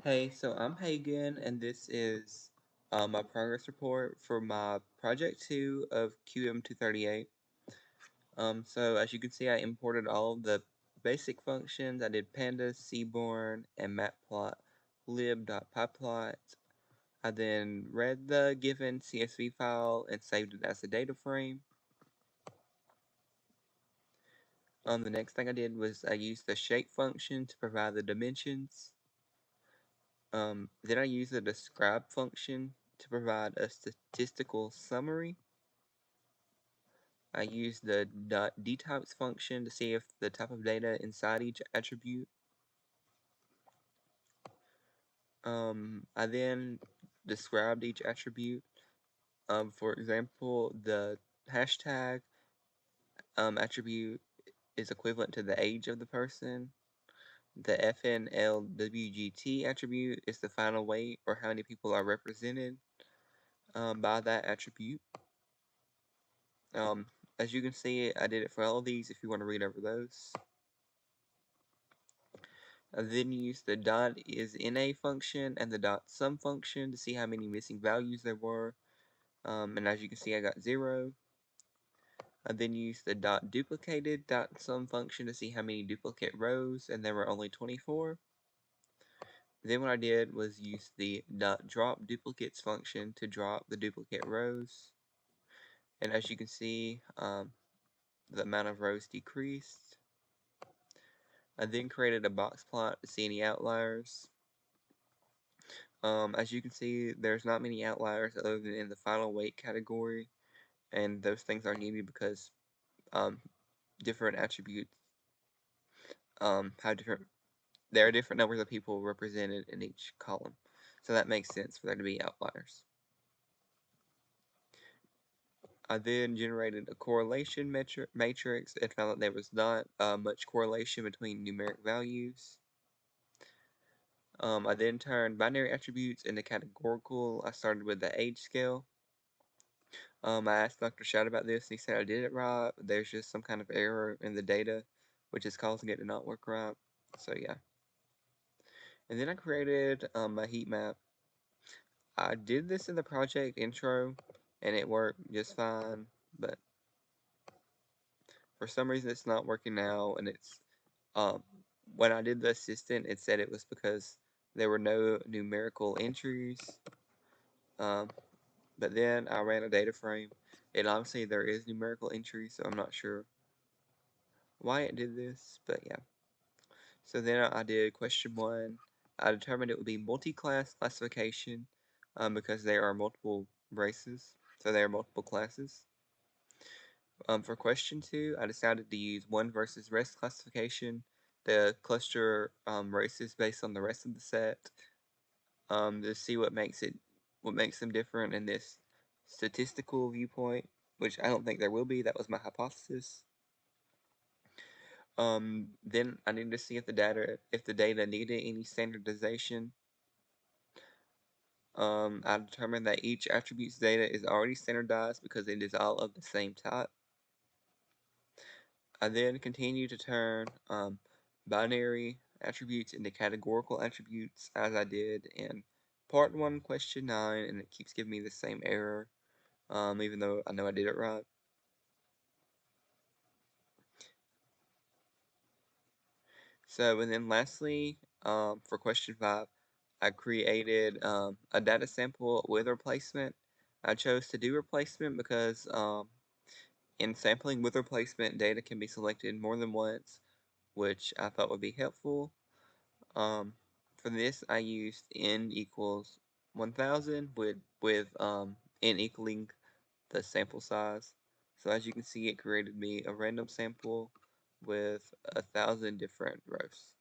Hey, so I'm Hagen, and this is my progress report for my project 2 of QM238. So as you can see, I imported all of the basic functions. I did pandas, seaborn, and matplot lib.pyplot. I then read the given CSV file and saved it as a data frame. The next thing I did was I used the shape function to provide the dimensions. Then I used the describe function to provide a statistical summary. I used the .dtypes function to see if the type of data inside each attribute. I then described each attribute. For example, the hashtag attribute is equivalent to the age of the person. The FNLWGT attribute is the final weight, or how many people are represented by that attribute. As you can see, I did it for all of these if you want to read over those. I then used the .isNA function and the .sum function to see how many missing values there were. And as you can see, I got 0. I then used the .duplicated.sum function to see how many duplicate rows, and there were only 24. Then what I did was use the .drop duplicates function to drop the duplicate rows. And as you can see, the amount of rows decreased. I then created a box plot to see any outliers. As you can see, there's not many outliers other than in the final weight category, and those things are needed because different attributes have different. There are different numbers of people represented in each column, so that makes sense for there to be outliers. I then generated a correlation matrix and found that there was not much correlation between numeric values. I then turned binary attributes into categorical. I started with the age scale. I asked Dr. Shout about this, and he said I did it right. There's just some kind of error in the data, which is causing it to not work right. So yeah. And then I created a heat map. I did this in the project intro, and it worked just fine. But for some reason, it's not working now, and it's when I did the assistant, it said it was because there were no numerical entries. But then I ran a data frame, and obviously there is numerical entries, so I'm not sure why it did this, but yeah. So then I did question 1. I determined it would be multi-class classification because there are multiple races, so there are multiple classes. For question 2, I decided to use one versus rest classification to cluster races based on the rest of the set to see what makes them different in this statistical viewpoint, which I don't think there will be. That was my hypothesis. Then I needed to see if the data needed any standardization. I determined that each attribute's data is already standardized because it is all of the same type. I then continued to turn binary attributes into categorical attributes as I did in part 1, question 9, and it keeps giving me the same error, even though I know I did it right. So, and then lastly, for question 5, I created a data sample with replacement. I chose to do replacement because in sampling with replacement, data can be selected more than once, which I thought would be helpful. For this, I used n equals 1000 with n equaling the sample size. So as you can see, it created me a random sample with 1,000 different rows.